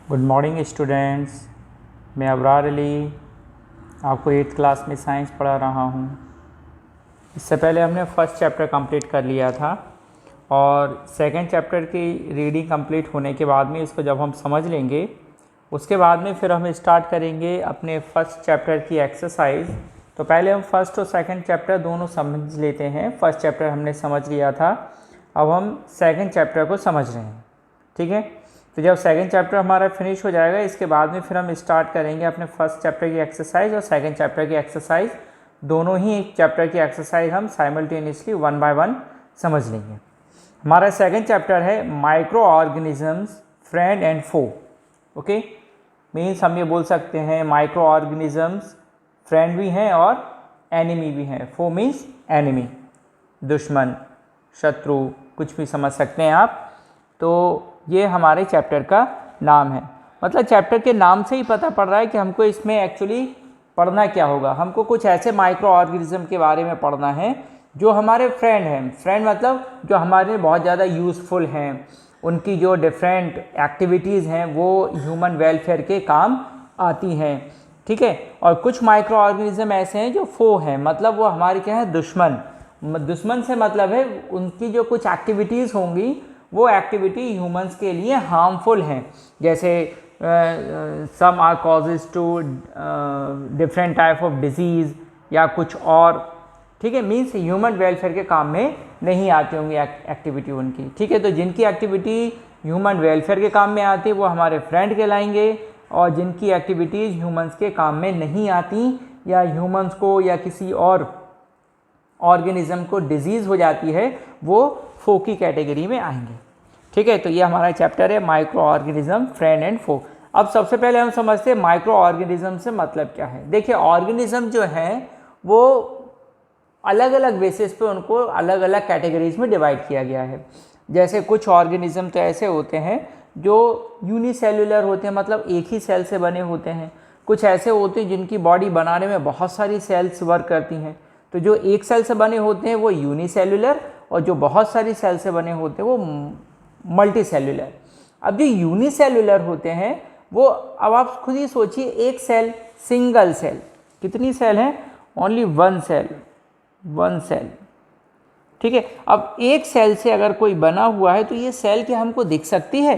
Good morning students. मैं अबरार अली आपको 8th class में साइंस पढ़ा रहा हूँ। इससे पहले हमने फर्स्ट चैप्टर कंप्लीट कर लिया था और सेकंड चैप्टर की रीडिंग कंप्लीट होने के बाद में इसको जब हम समझ लेंगे उसके बाद में फिर हम स्टार्ट करेंगे अपने फर्स्ट चैप्टर की एक्सरसाइज। तो पहले हम फर्स्ट और सेकंड चैप्टर दोनों समझ लेते हैं। फर्स्ट चैप्टर हमने समझ लिया था, अब हम सेकंड चैप्टर को समझ रहे हैं। ठीक है, तो जब सेकंड चैप्टर हमारा फिनिश हो जाएगा इसके बाद में फिर हम स्टार्ट करेंगे अपने फर्स्ट चैप्टर की एक्सरसाइज और सेकंड चैप्टर की एक्सरसाइज। दोनों ही एक चैप्टर की एक्सरसाइज हम साइमल्टेनियसली वन बाय वन समझ लेंगे। हमारा सेकंड चैप्टर है micro organisms friend and foe. Okay, means हम ये बोल सकते हैं माइक्रो ऑर्गेनिजम्स फ्रेंड भी हैं और एनिमी भी हैं। फो मीन्स एनिमी, दुश्मन, शत्रु, कुछ भी समझ सकते हैं आप। तो ये हमारे चैप्टर का नाम है। मतलब चैप्टर के नाम से ही पता पड़ रहा है कि हमको इसमें एक्चुअली पढ़ना क्या होगा। हमको कुछ ऐसे माइक्रो ऑर्गेनिज्म के बारे में पढ़ना है जो हमारे फ्रेंड हैं। फ्रेंड मतलब जो हमारे लिए बहुत ज़्यादा यूज़फुल हैं, उनकी जो डिफरेंट एक्टिविटीज़ हैं वो ह्यूमन वेलफेयर के काम आती हैं। ठीक है, और कुछ माइक्रो ऑर्गेनिज्म ऐसे हैं जो फो हैं, मतलब वो हमारे क्या है, दुश्मन। दुश्मन से मतलब है उनकी जो कुछ एक्टिविटीज़ होंगी वो एक्टिविटी ह्यूमंस के लिए हार्मफुल हैं। जैसे some are causes to different type of disease या कुछ और। ठीक है, मीन्स ह्यूमन वेलफेयर के काम में नहीं आती होंगी एक्टिविटी उनकी। ठीक है, तो जिनकी एक्टिविटी ह्यूमन वेलफेयर के काम में आती है वो हमारे फ्रेंड कहलाएंगे, और जिनकी एक्टिविटीज़ ह्यूमंस के काम में नहीं आती या ह्यूमंस को या किसी और ऑर्गेनिज्म को डिजीज़ हो जाती है वो फो की कैटेगरी में आएंगे। ठीक है, तो ये हमारा चैप्टर है माइक्रो ऑर्गेनिज्म फ्रेंड एंड फो। अब सबसे पहले हम समझते हैं माइक्रो ऑर्गेनिज्म से मतलब क्या है। देखिए, ऑर्गेनिज्म जो हैं वो अलग अलग बेसिस पे उनको अलग अलग कैटेगरीज में डिवाइड किया गया है। जैसे कुछ ऑर्गेनिज्म तो ऐसे होते हैं जो यूनिसेलुलर होते हैं, मतलब एक ही सेल से बने होते हैं। कुछ ऐसे होते हैं जिनकी बॉडी बनाने में बहुत सारी सेल्स वर्क करती हैं। तो जो एक सेल से बने होते हैं वो यूनिसेलुलर, और जो बहुत सारी सेल से बने होते हैं वो मल्टी सेलुलर। अब जो यूनिसेलुलर होते हैं वो, अब आप खुद ही सोचिए, एक सेल, सिंगल सेल, कितनी सेल हैं, ओनली वन सेल। ठीक है, अब एक सेल से अगर कोई बना हुआ है तो ये सेल क्या हमको दिख सकती है?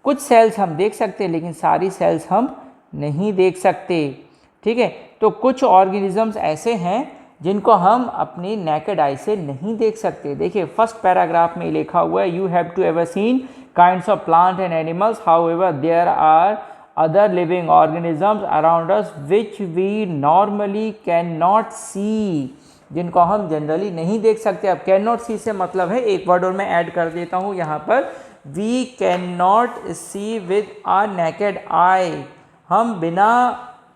कुछ सेल्स हम देख सकते हैं लेकिन सारी सेल्स हम नहीं देख सकते। ठीक है, तो कुछ ऑर्गेनिजम्स ऐसे हैं जिनको हम अपनी नेकेड आई से नहीं देख सकते। देखिए, फर्स्ट पैराग्राफ में लिखा हुआ है, you have to ever seen kinds of plant and animals, however there are other living organisms around us which we normally can not see, जिनको हम जनरली नहीं देख सकते। अब कैन नॉट सी से मतलब है, एक वर्ड और मैं ऐड कर देता हूँ यहाँ पर, we can not see with our naked eye. हम बिना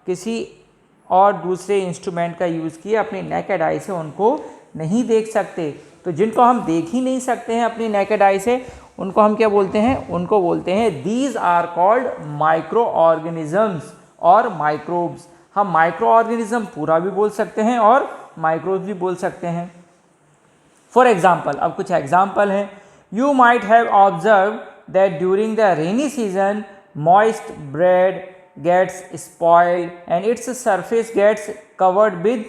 किसी और दूसरे इंस्ट्रूमेंट का यूज़ किए अपनी नेकेड आई से उनको नहीं देख सकते। तो जिनको हम देख ही नहीं सकते हैं अपनी नेकेड आई से, उनको हम क्या बोलते हैं? उनको बोलते हैं these are called micro organisms और माइक्रोब्स। हम माइक्रो ऑर्गेनिज्म पूरा भी बोल सकते हैं और माइक्रोब्स भी बोल सकते हैं। फॉर एग्जाम्पल, अब कुछ एग्जाम्पल हैं। You might have observe that during the rainy season moist bread gets spoiled and its surface gets covered with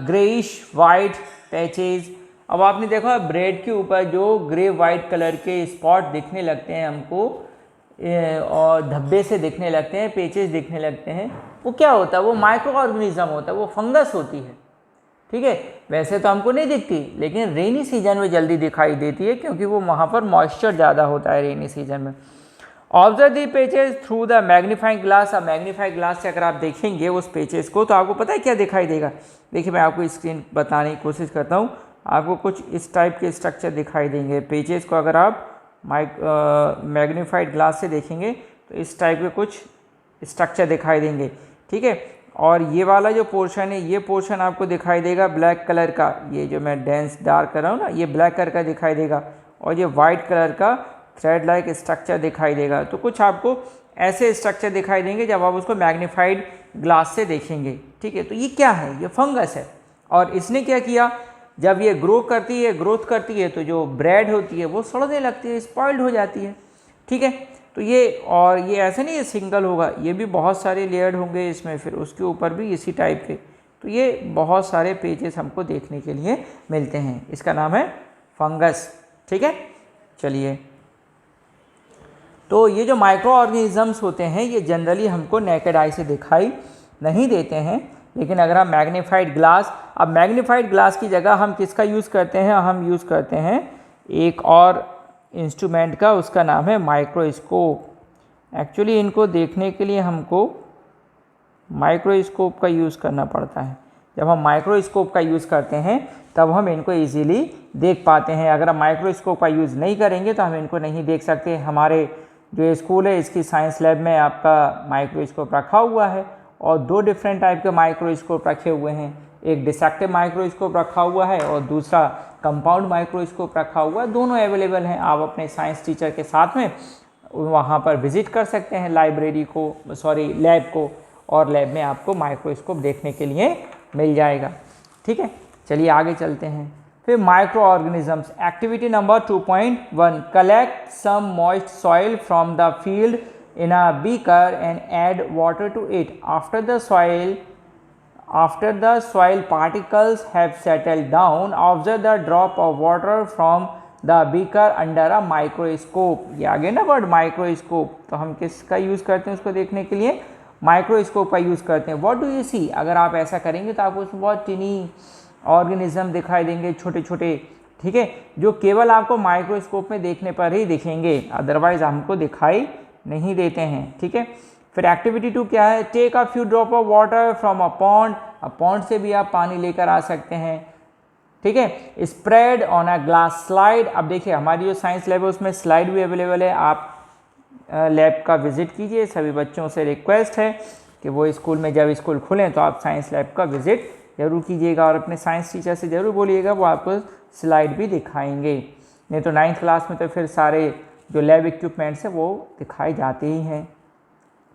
grayish white patches। अब आपने देखा ब्रेड के ऊपर जो ग्रे वाइट कलर के स्पॉट दिखने लगते हैं हमको, और धब्बे से दिखने लगते हैं, पेचेस दिखने लगते हैं, वो क्या होता है? वो माइक्रो ऑर्गेनिज्म होता है, वो फंगस होती है। ठीक है, वैसे तो हमको नहीं दिखती लेकिन रेनी सीजन में जल्दी दिखाई देती है क्योंकि वो वहाँ पर मॉइस्चर ज़्यादा होता है रेनी सीजन में। Observe the पेचेज through the magnifying glass. अब मैग्नीफाइंग ग्लास से अगर आप देखेंगे उस पेचेज को तो आपको पता है क्या दिखाई देगा? देखिए, मैं आपको स्क्रीन बताने की कोशिश करता हूँ। आपको कुछ इस टाइप के स्ट्रक्चर दिखाई देंगे। पेचेज को अगर आप मैग्नीफाइड ग्लास से देखेंगे तो इस टाइप के कुछ स्ट्रक्चर दिखाई देंगे। ठीक है, और ये वाला जो पोर्शन है, ये पोर्शन आपको दिखाई देगा ब्लैक कलर का। ये जो मैं डेंस डार्क कर रहा हूँ ना, ये ब्लैक कलर का दिखाई देगा, और ये वाइट कलर का थ्रेड लाइक स्ट्रक्चर दिखाई देगा। तो कुछ आपको ऐसे स्ट्रक्चर दिखाई देंगे जब आप उसको मैग्नीफाइड ग्लास से देखेंगे। ठीक है, तो ये क्या है? ये फंगस है। और इसने क्या किया, जब ये ग्रोथ करती है तो जो ब्रेड होती है वो सड़ने लगती है, स्पॉइल्ड हो जाती है। ठीक है, तो ये, और ये ऐसे नहीं ये सिंगल होगा, ये भी बहुत सारे लेयर्ड होंगे इसमें, फिर उसके ऊपर भी इसी टाइप के। तो ये बहुत सारे पेजेस हमको देखने के लिए मिलते हैं। इसका नाम है फंगस। ठीक है, चलिए। तो ये जो माइक्रो ऑर्गेनिजम्स होते हैं ये जनरली हमको नेकेड आई से दिखाई नहीं देते हैं, लेकिन अगर हम मैग्नीफाइड ग्लास, अब मैग्नीफाइड ग्लास की जगह हम किसका यूज़ करते हैं, हम यूज़ करते हैं एक और इंस्ट्रूमेंट का, उसका नाम है माइक्रोस्कोप। एक्चुअली इनको देखने के लिए हमको माइक्रोस्कोप का यूज़ करना पड़ता है। जब हम माइक्रोस्कोप का यूज़ करते हैं तब हम इनको इजीली देख पाते हैं। अगर हम माइक्रोस्कोप का यूज़ नहीं करेंगे तो हम इनको नहीं देख सकते। हमारे जो स्कूल है इसकी साइंस लैब में आपका माइक्रोस्कोप रखा हुआ है, और दो डिफरेंट टाइप के माइक्रोस्कोप रखे हुए हैं। एक डिसेक्टिव माइक्रोस्कोप रखा हुआ है और दूसरा कंपाउंड माइक्रोस्कोप रखा हुआ है। दोनों अवेलेबल हैं। आप अपने साइंस टीचर के साथ में वहाँ पर विज़िट कर सकते हैं लाइब्रेरी को, लैब को, और लैब में आपको माइक्रोस्कोप देखने के लिए मिल जाएगा। ठीक है, चलिए आगे चलते हैं। फिर micro organisms, activity number 2.1, collect some moist soil from the field in a beaker and add water to it. After the soil particles have settled down, observe the drop of water from the beaker under a microscope. ये आ गया ना word microscope, तो हम किसका use करते हैं उसको देखने के लिए, माइक्रोस्कोप का यूज़ करते हैं। व्हाट डू यू सी, अगर आप ऐसा करेंगे तो आपको उसमें बहुत टिनी ऑर्गेनिज्म दिखाई देंगे, छोटे छोटे। ठीक है, जो केवल आपको माइक्रोस्कोप में देखने पर ही दिखेंगे, अदरवाइज हमको दिखाई नहीं देते हैं। ठीक है, फिर एक्टिविटी 2 क्या है, take a few drop of water from a pond. अब पॉन्ड से भी आप पानी लेकर आ सकते हैं। ठीक है, spread on a glass slide. अब देखिए हमारी जो साइंस लैब है उसमें स्लाइड भी अवेलेबल है, आप लैब का विजिट कीजिए। सभी बच्चों से रिक्वेस्ट है कि वो स्कूल में जब स्कूल खुलें तो आप साइंस लैब का विजिट जरूर कीजिएगा, और अपने साइंस टीचर से ज़रूर बोलिएगा, वो आपको स्लाइड भी दिखाएंगे। नहीं तो 9th क्लास में तो फिर सारे जो लैब इक्विपमेंट्स है वो दिखाई जाते ही हैं।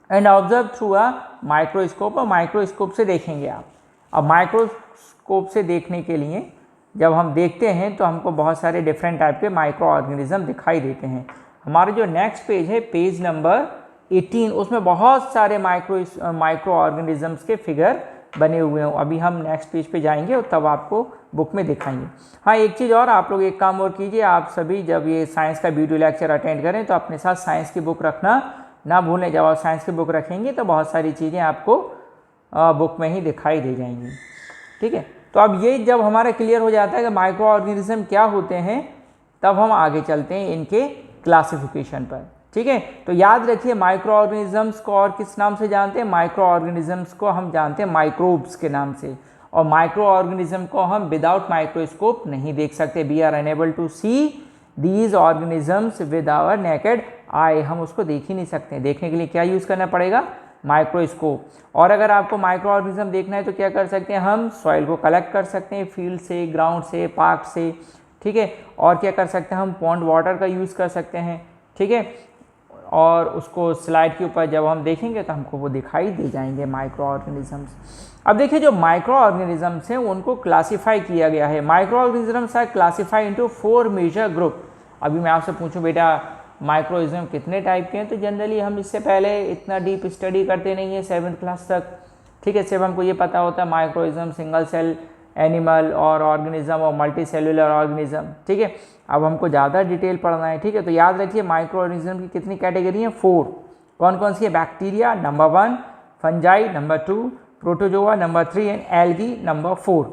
And observe through a microscope, और माइक्रोस्कोप से देखेंगे आप। अब माइक्रोस्कोप से देखने के लिए जब हम देखते हैं तो हमको बहुत सारे डिफरेंट टाइप के माइक्रो ऑर्गेनिज्म दिखाई देते हैं। हमारा जो नेक्स्ट पेज है, पेज नंबर 18, उसमें बहुत सारे माइक्रो ऑर्गेनिजम्स के फिगर बने हुए हैं। अभी हम नेक्स्ट पेज पे जाएंगे और तब आपको बुक में दिखाएंगे। हाँ, एक चीज़ और, आप लोग एक काम और कीजिए, आप सभी जब ये साइंस का वीडियो लेक्चर अटेंड करें तो अपने साथ साइंस की बुक रखना ना भूलें। जब आप साइंस की बुक रखेंगे तो बहुत सारी चीज़ें आपको बुक में ही दिखाई दे जाएंगी। ठीक है, तो अब ये जब हमारा क्लियर हो जाता है कि माइक्रो ऑर्गेनिज्म क्या होते हैं, तब हम आगे चलते हैं इनके क्लासिफिकेशन पर। ठीक है, तो याद रखिए माइक्रो ऑर्गेनिजम्स को और किस नाम से जानते हैं, माइक्रो ऑर्गेनिजम्स को हम जानते हैं माइक्रोब्स के नाम से, और माइक्रो ऑर्गेनिज्म को हम विदाउट माइक्रोस्कोप नहीं देख सकते। We are unable to see these organisms with our naked eye, हम उसको देख ही नहीं सकते। देखने के लिए क्या यूज़ करना पड़ेगा, माइक्रोस्कोप। और अगर आपको माइक्रो ऑर्गेनिज्म देखना है तो क्या कर सकते हैं, हम सॉइल को कलेक्ट कर सकते हैं, फील्ड से, ग्राउंड से, पार्क से। ठीक है, और क्या कर सकते हैं, हम पॉन्ड वाटर का यूज़ कर सकते हैं। ठीक है, और उसको स्लाइड के ऊपर जब हम देखेंगे तो हमको वो दिखाई दे जाएंगे माइक्रो ऑर्गेनिजम्स। अब देखिए जो माइक्रो ऑर्गेनिजम्स हैं उनको क्लासिफाई किया गया है। Micro organisms are classify into 4 major group. अभी मैं आपसे पूछूं बेटा माइक्रोइज्म कितने टाइप के हैं, तो जनरली हम इससे पहले इतना डीप स्टडी करते नहीं है 7th क्लास तक। ठीक है, सिर्फ हमको ये पता होता है माइक्रोइज्म, सिंगल सेल एनिमल और ऑर्गेनिज्म और मल्टी सेलुलर ऑर्गेनिज्म। ठीक है, अब हमको ज़्यादा डिटेल पढ़ना है। ठीक है, तो याद रखिए माइक्रो ऑर्गेनिज्म की कितनी कैटेगरी है, 4। कौन कौन सी है, bacteria number 1, fungi number 2, protozoa number 3 and algae number 4।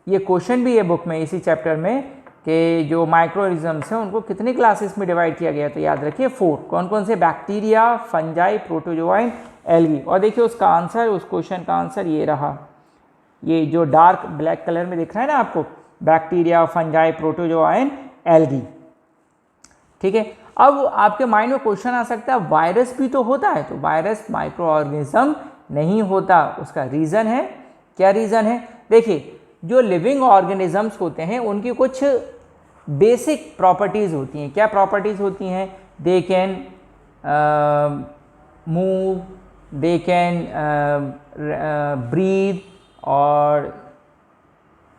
ये क्वेश्चन भी है बुक में इसी चैप्टर में कि जो माइक्रो ऑर्गेनिजम्स हैं उनको कितनी क्लासेस में डिवाइड किया गया है, तो याद रखिए 4। कौन कौन से, bacteria, fungi, protozoa and algae. और देखिए उसका आंसर, उस क्वेश्चन का आंसर ये रहा, ये जो डार्क ब्लैक कलर में दिख रहा है ना आपको, bacteria, fungi, protozoa and algae. ठीक है, अब आपके माइंड में क्वेश्चन आ सकता है वायरस भी तो होता है, तो वायरस माइक्रो ऑर्गेनिज्म नहीं होता। उसका रीज़न है, क्या रीज़न है, देखिए जो लिविंग ऑर्गेनिजम्स होते हैं उनकी कुछ बेसिक प्रॉपर्टीज़ होती हैं। क्या प्रॉपर्टीज़ होती हैं, they can move, they can breathe, और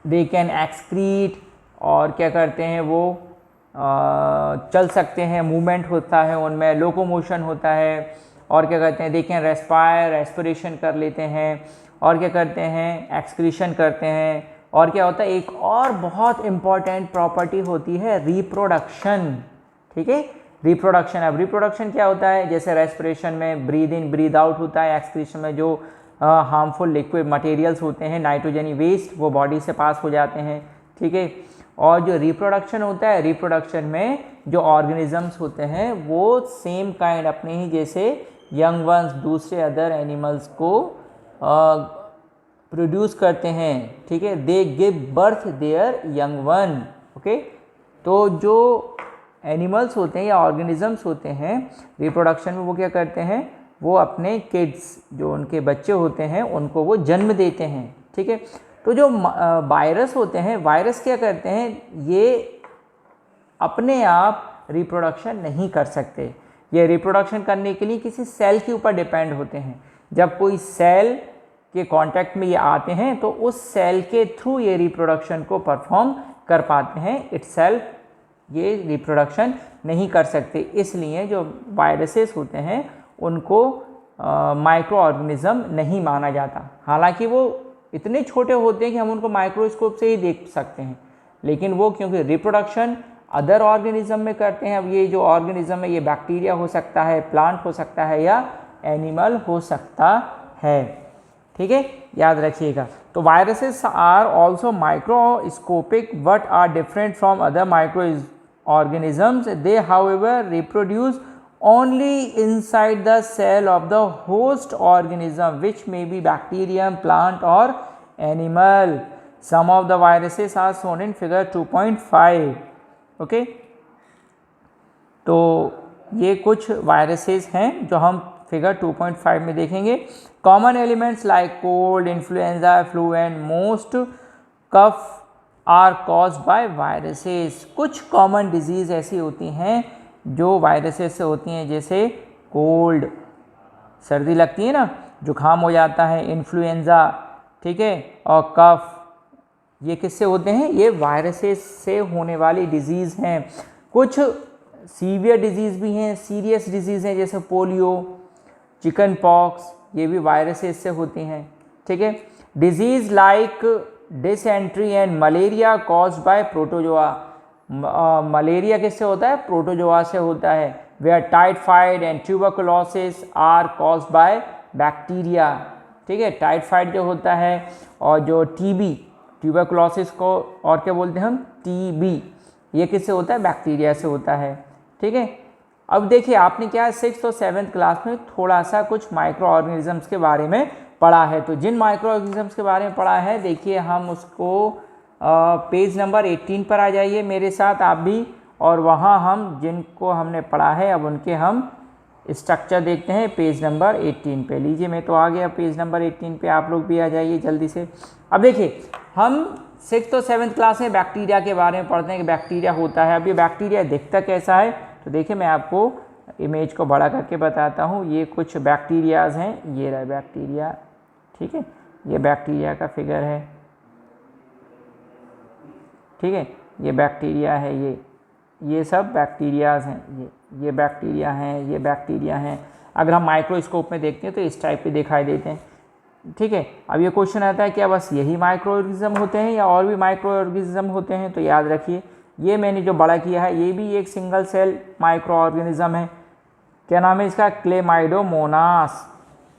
दे कैन एक्सक्रीट, और क्या करते हैं वो चल सकते हैं, मूवमेंट होता है उनमें, लोकोमोशन होता है, और क्या करते हैं देखें रेस्पिरेशन कर लेते हैं, और क्या करते हैं एक्सक्रीशन करते हैं, और क्या होता है एक और बहुत इम्पॉर्टेंट प्रॉपर्टी होती है रिप्रोडक्शन। ठीक है, रिप्रोडक्शन। अब रिप्रोडक्शन क्या होता है, जैसे रेस्पिरेशन में ब्रीद इन ब्रीद आउट होता है, एक्सक्रीशन में जो हार्मफुल लिक्विड मटेरियल्स होते हैं, नाइट्रोजनी वेस्ट, वो बॉडी से पास हो जाते हैं। ठीक है, और जो रिप्रोडक्शन होता है, रिप्रोडक्शन में जो ऑर्गेनिजम्स होते हैं वो सेम काइंड अपने ही जैसे यंग वंस दूसरे अदर एनिमल्स को प्रोड्यूस करते हैं। ठीक है, they give birth there young one. Okay, तो जो एनिमल्स होते हैं या ऑर्गेनिजम्स होते हैं रिप्रोडक्शन में वो क्या करते हैं, वो अपने किड्स जो उनके बच्चे होते हैं उनको वो जन्म देते हैं। ठीक है, तो जो वायरस होते हैं, वायरस क्या करते हैं, ये अपने आप रिप्रोडक्शन नहीं कर सकते। ये रिप्रोडक्शन करने के लिए किसी सेल के ऊपर डिपेंड होते हैं। जब कोई सेल के कांटेक्ट में ये आते हैं तो उस सेल के थ्रू ये रिप्रोडक्शन को परफॉर्म कर पाते हैं, इटसेल्फ ये रिप्रोडक्शन नहीं कर सकते। इसलिए जो वायरसेस होते हैं उनको माइक्रो ऑर्गेनिज्म नहीं माना जाता। हालांकि वो इतने छोटे होते हैं कि हम उनको माइक्रोस्कोप से ही देख सकते हैं, लेकिन वो क्योंकि रिप्रोडक्शन अदर ऑर्गेनिज्म में करते हैं। अब ये जो ऑर्गेनिज्म है ये बैक्टीरिया हो सकता है, प्लांट हो सकता है, या एनिमल हो सकता है। ठीक है, याद रखिएगा। तो viruses are also microscopic but are different from other micro organisms. They however reproduce only inside the cell of the host organism, which may be bacterium, plant or animal. Some of the viruses are shown in figure 2.5. okay, तो ये कुछ viruses हैं जो हम figure 2.5 में देखेंगे। Common elements like cold, influenza, flu and most cough are cause by viruses. कुछ common disease ऐसी होती हैं जो वायरसेस से होती हैं, जैसे कोल्ड, सर्दी लगती है ना, जुकाम हो जाता है, इन्फ्लुएंजा, ठीक है, और कफ, ये किससे होते हैं, ये वायरसेस से होने वाली डिजीज़ हैं। कुछ सीवियर डिजीज़ भी हैं, सीरियस डिजीज़ हैं, जैसे पोलियो, चिकन पॉक्स, ये भी वायरसेस से होती हैं। ठीक है, disease like dysentery and malaria caused by protozoa. Malaria किससे होता है, प्रोटोजोआ से होता है। Where typhoid and tuberculosis are caused by bacteria. ठीक है, टाइफाइड जो होता है और जो टीबी, ट्यूबरकुलोसिस को और क्या बोलते हैं हम, टीबी, ये किससे होता है, बैक्टीरिया से होता है। ठीक है, अब देखिए आपने क्या 6th और 7th क्लास में थोड़ा सा कुछ माइक्रो ऑर्गेनिजम्स के बारे में पढ़ा है। तो जिन माइक्रो ऑर्गेनिजम्स के बारे में पढ़ा है, देखिए हम उसको पेज नंबर 18 पर आ जाइए मेरे साथ आप भी, और वहाँ हम जिनको हमने पढ़ा है अब उनके हम स्ट्रक्चर देखते हैं। पेज नंबर 18 पे लीजिए, मैं तो आ गया पेज नंबर 18 पे, आप लोग भी आ जाइए जल्दी से। अब देखिए हम 6th और 7th क्लास में बैक्टीरिया के बारे में पढ़ते हैं कि बैक्टीरिया होता है। अब ये बैक्टीरिया दिखता कैसा है, तो देखिए मैं आपको इमेज को बड़ा करके बताता हूँ। ये कुछ बैक्टीरियाज हैं, ये रहा बैक्टीरिया। ठीक है, ये बैक्टीरिया का फिगर है। ठीक है, ये बैक्टीरिया है, ये सब बैक्टीरियाज हैं, ये बैक्टीरिया हैं, ये बैक्टीरिया हैं। अगर हम माइक्रोस्कोप में देखते हैं तो इस टाइप के दिखाई देते हैं। ठीक है, अब ये क्वेश्चन आता है क्या बस यही माइक्रो ऑर्गेनिज्म होते हैं या और भी माइक्रो ऑर्गेनिज्म होते हैं, तो याद रखिए ये मैंने जो बड़ा किया है ये भी एक सिंगल सेल माइक्रो ऑर्गेनिज्म है। क्या नाम है इसका, क्लेमाइडोमोनास।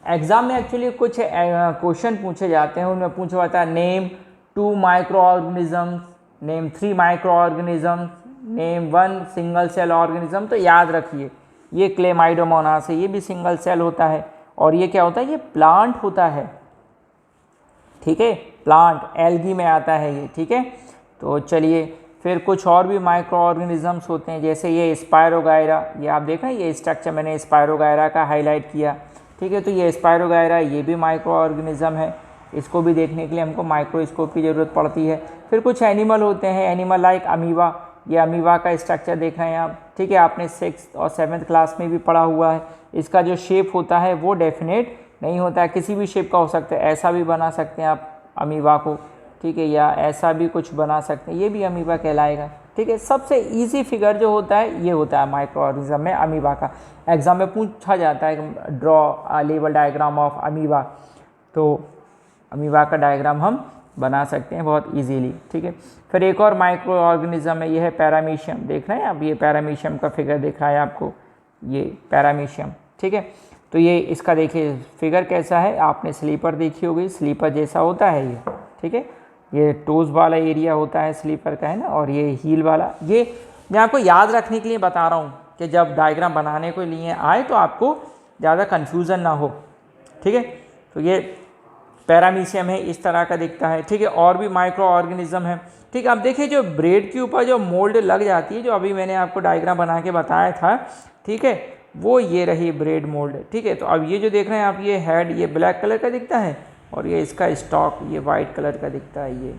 एग्जाम में एक्चुअली कुछ क्वेश्चन पूछे जाते हैं, उनमें पूछा जाता है name 2 micro organisms, name 3 micro organisms, name 1 single cell organism. तो याद रखिए ये क्लेमाइडोमोनास है, ये भी सिंगल सेल होता है। और ये क्या होता है, ये प्लांट होता है। ठीक है, प्लांट एल्गी में आता है ये। ठीक है, तो चलिए फिर कुछ और भी माइक्रो ऑर्गेनिजम्स होते हैं, जैसे ये स्पायरोगायरा, ये आप देख रहे हैं, ये स्ट्रक्चर मैंने स्पायरोगायरा का हाईलाइट किया। ठीक है, तो ये स्पायरोगायरा ये भी माइक्रो ऑर्गेनिज्म है, इसको भी देखने के लिए हमको माइक्रोस्कोप की ज़रूरत पड़ती है। फिर कुछ एनिमल होते हैं, एनिमल लाइक अमीबा, ये अमीबा का स्ट्रक्चर देख रहे हैं आप। ठीक है, आपने 6th और 7th क्लास में भी पढ़ा हुआ है। इसका जो शेप होता है वो डेफिनेट नहीं होता है, किसी भी शेप का हो सकता है, ऐसा भी बना सकते हैं आप अमीबा को। ठीक है, या ऐसा भी कुछ बना सकते हैं, ये भी अमीबा कहलाएगा। ठीक है। सबसे इजी फिगर जो होता है ये होता है माइक्रो ऑर्गेनिज्म में अमीबा का। एग्जाम में पूछा जाता है draw level diagram of amoeba, तो अमीबा का डायग्राम हम बना सकते हैं बहुत इजीली, ठीक है। फिर एक और माइक्रो ऑर्गेनिज्म है, ये है पैरामीशियम। देख रहे हैं आप, ये पैरामीशियम का फिगर दिख रहा है आपको, ये पैरामीशियम, ठीक है। तो ये इसका देखिए फिगर कैसा है, आपने स्लीपर देखी होगी, स्लीपर जैसा होता है ये, ठीक है। ये टोज वाला एरिया होता है स्लीपर का, है ना, और ये हील वाला। ये मैं आपको याद रखने के लिए बता रहा हूँ कि जब डायग्राम बनाने के लिए आए तो आपको ज़्यादा कन्फ्यूज़न ना हो, ठीक है। तो ये पैरामीशियम है, इस तरह का दिखता है, ठीक है। और भी माइक्रो ऑर्गेनिज्म है, ठीक है। अब देखिए जो ब्रेड के ऊपर जो मोल्ड लग जाती है, जो अभी मैंने आपको डायग्राम बना के बताया था, ठीक है, वो ये रही ब्रेड मोल्ड, ठीक है। तो अब ये जो देख रहे हैं आप, ये हेड ये ब्लैक कलर का दिखता है और ये इसका स्टॉक ये वाइट कलर का दिखता है ये,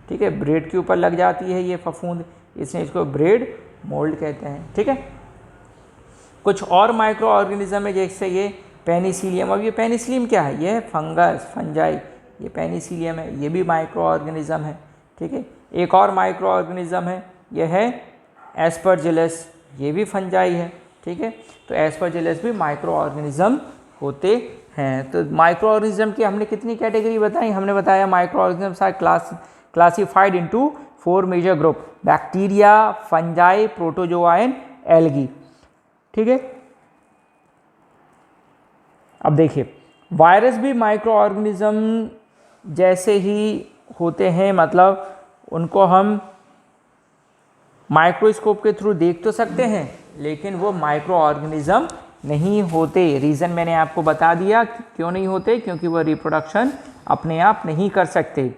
ठीक है। ब्रेड के ऊपर लग जाती है ये फफूंद, इसलिए इसको ब्रेड मोल्ड कहते हैं, ठीक है। कुछ और माइक्रो ऑर्गेनिज्म है जैसे ये पेनिसिलियम। अब ये पेनिसिलियम क्या है, ये है फंगस, फंजाई, ये पेनिसिलियम है, ये भी माइक्रो ऑर्गेनिज्म है, ठीक है। एक और माइक्रो ऑर्गेनिज्म है, ये है एस्परजिलस, ये भी फंजाई है, ठीक है। तो एस्परजिलस भी माइक्रो ऑर्गेनिज्म होते हैं। तो माइक्रो ऑर्गेनिज्म की हमने कितनी कैटेगरी बताई, हमने बताया micro organism are classified into 4 major group, bacteria, fungi, protozoa and algae, ठीक है। अब देखिए वायरस भी माइक्रो ऑर्गेनिज्म जैसे ही होते हैं, मतलब उनको हम माइक्रोस्कोप के थ्रू देख तो सकते हैं लेकिन वो माइक्रो ऑर्गेनिज्म नहीं होते। रीज़न मैंने आपको बता दिया क्यों नहीं होते, क्योंकि वो रिप्रोडक्शन अपने आप नहीं कर सकते,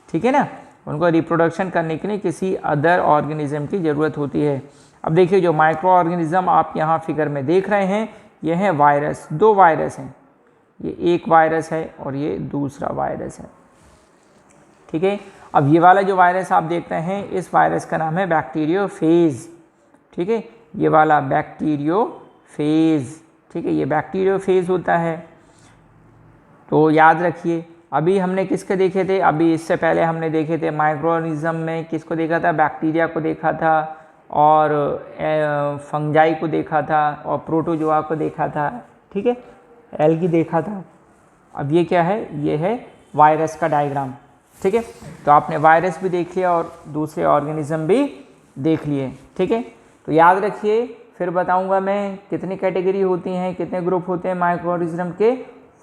ठीक है ना। उनको रिप्रोडक्शन करने के लिए किसी अदर ऑर्गेनिज्म की ज़रूरत होती है। अब देखिए जो माइक्रो ऑर्गेनिज्म आप यहाँ फिगर में देख रहे हैं, ये है वायरस, 2 वायरस हैं, ये एक वायरस है और ये दूसरा वायरस है, ठीक है। अब ये वाला जो वायरस आप देख रहे हैं, इस वायरस का नाम है बैक्टीरियोफेज, ठीक है। ये वाला बैक्टीरियोफेज, ठीक है, ये बैक्टीरियोफेज होता है। तो याद रखिए अभी हमने किसके देखे थे, अभी इससे पहले हमने देखे थे माइक्रो ऑर्गेनिज्म में किसको देखा था, बैक्टीरिया को देखा था और फंजाई को देखा था और प्रोटोजोआ को देखा था, ठीक है, एल्गी देखा था। अब ये क्या है, ये है वायरस का डायग्राम, ठीक है। तो आपने वायरस भी देख लिया और दूसरे ऑर्गेनिज्म भी देख लिए, ठीक है। तो याद रखिए, फिर बताऊंगा मैं कितनी कैटेगरी होती हैं, कितने ग्रुप होते हैं माइक्रो ऑर्गेनिज्म के,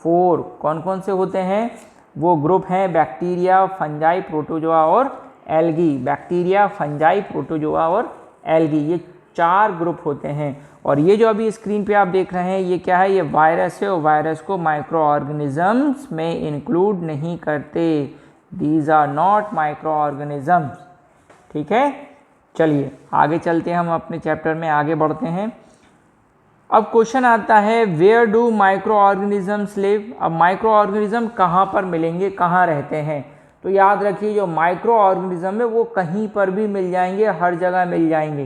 4। कौन कौन से होते हैं वो ग्रुप हैं, बैक्टीरिया, फंजाई, प्रोटोजोआ और एल्गी। बैक्टीरिया, फंजाई, प्रोटोजोआ और एल्गी, ये 4 ग्रुप होते हैं। और ये जो अभी स्क्रीन पे आप देख रहे हैं ये क्या है, ये वायरस है और वायरस को माइक्रो ऑर्गेनिजम्स में इंक्लूड नहीं करते। These are not micro organisms, ठीक है। चलिए आगे चलते हैं, हम अपने चैप्टर में आगे बढ़ते हैं। अब क्वेश्चन आता है where do micro organisms live. अब माइक्रो ऑर्गेनिज्म कहाँ पर मिलेंगे, कहाँ रहते हैं। तो याद रखिए जो माइक्रो ऑर्गेनिज्म है वो कहीं पर भी मिल जाएंगे, हर जगह मिल जाएंगे।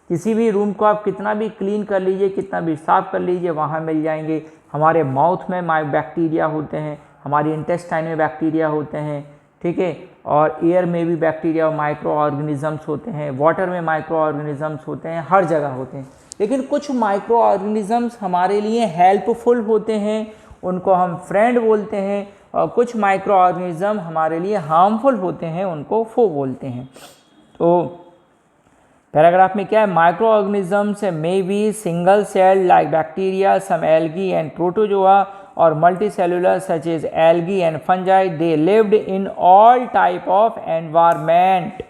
किसी भी रूम को आप कितना भी क्लीन कर लीजिए, कितना भी साफ कर लीजिए, वहाँ मिल जाएंगे। हमारे माउथ में बैक्टीरिया होते हैं, हमारी इंटेस्टाइन में बैक्टीरिया होते हैं, ठीक है। और एयर में भी बैक्टीरिया और माइक्रो ऑर्गेनिजम्स होते हैं, वाटर में माइक्रो ऑर्गेनिजम्स होते हैं, हर जगह होते हैं। लेकिन कुछ माइक्रो ऑर्गेनिजम्स हमारे लिए हेल्पफुल होते हैं, उनको हम फ्रेंड बोलते हैं, और कुछ माइक्रो ऑर्गेनिज्म हमारे लिए हार्मफुल होते हैं, उनको फो बोलते हैं। तो पैराग्राफ में क्या है, micro organisms may be single cell like bacteria, some algae and protozoa, और multicellular such as algae and fungi. They lived in all type of environment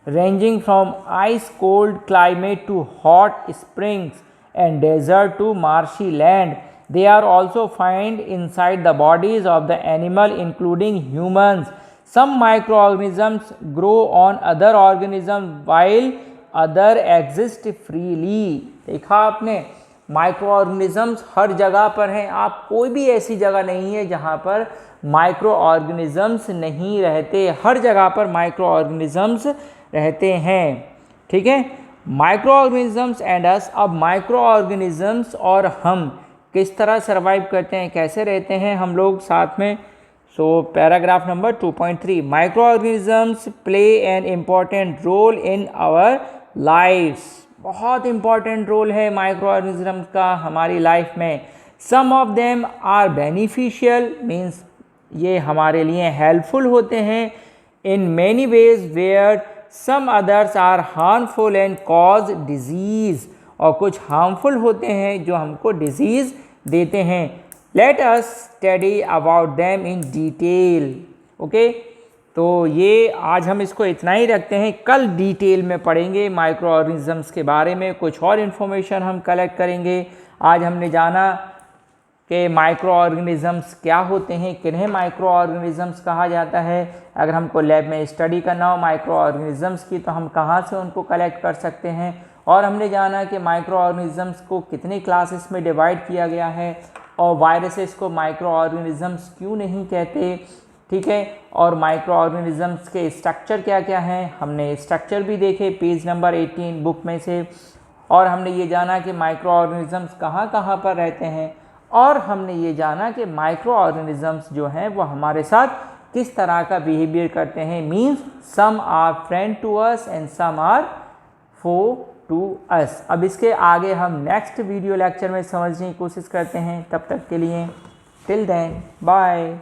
ranging from ice cold climate to hot springs and desert to marshy land. They are also found inside the bodies of the animal including humans. Some microorganisms grow on other organisms while other exist freely. देखा आपने, micro organisms हर जगह पर हैं। आप कोई भी ऐसी जगह नहीं है जहाँ पर माइक्रो ऑर्गेनिजम्स नहीं रहते, हर जगह पर माइक्रो ऑर्गेनिजम्स रहते हैं, ठीक है। माइक्रो ऑर्गेनिजम्स एंड अस। अब माइक्रो ऑर्गेनिजम्स और हम किस तरह सर्वाइव करते हैं, कैसे रहते हैं हम लोग साथ में। So paragraph number 2.3, micro organisms play an important role in our lifes. बहुत इम्पॉर्टेंट रोल है माइक्रो ऑर्गेनिजम्स का हमारी लाइफ में। Some of them are beneficial, means ये हमारे लिए हेल्पफुल होते हैं in many ways, where some others are harmful and cause disease, और कुछ हार्मफुल होते हैं जो हमको डिजीज़ देते हैं। Let us study about them in detail. Okay, तो ये आज हम इसको इतना ही रखते हैं, कल डिटेल में पढ़ेंगे माइक्रो ऑर्गेनिजम्स के बारे में, कुछ और इन्फॉर्मेशन हम कलेक्ट करेंगे। आज हमने जाना कि माइक्रो ऑर्गेनिजम्स क्या होते हैं, किन्हें माइक्रो ऑर्गेनिजम्स कहा जाता है। अगर हमको लैब में स्टडी करना हो माइक्रो ऑर्गेनिजम्स की तो हम कहाँ से उनको कलेक्ट कर सकते हैं। और हमने जाना कि माइक्रो ऑर्गेनिजम्स को कितने क्लासेस में डिवाइड किया गया है, और वायरसेस को माइक्रो ऑर्गेनिजम्स क्यों नहीं कहते, ठीक है। और माइक्रो ऑर्गेनिजम्स के स्ट्रक्चर क्या क्या हैं, हमने स्ट्रक्चर भी देखे पेज नंबर 18 बुक में से। और हमने ये जाना कि माइक्रो ऑर्गेनिजम्स कहाँ कहाँ पर रहते हैं, और हमने ये जाना कि माइक्रो ऑर्गेनिजम्स जो हैं वो हमारे साथ किस तरह का बिहेवियर करते हैं। Means some are friend to us and some are foe to us. अब इसके आगे हम नेक्स्ट वीडियो लेक्चर में समझने की कोशिश करते हैं। तब तक के लिए टिल देन बाय।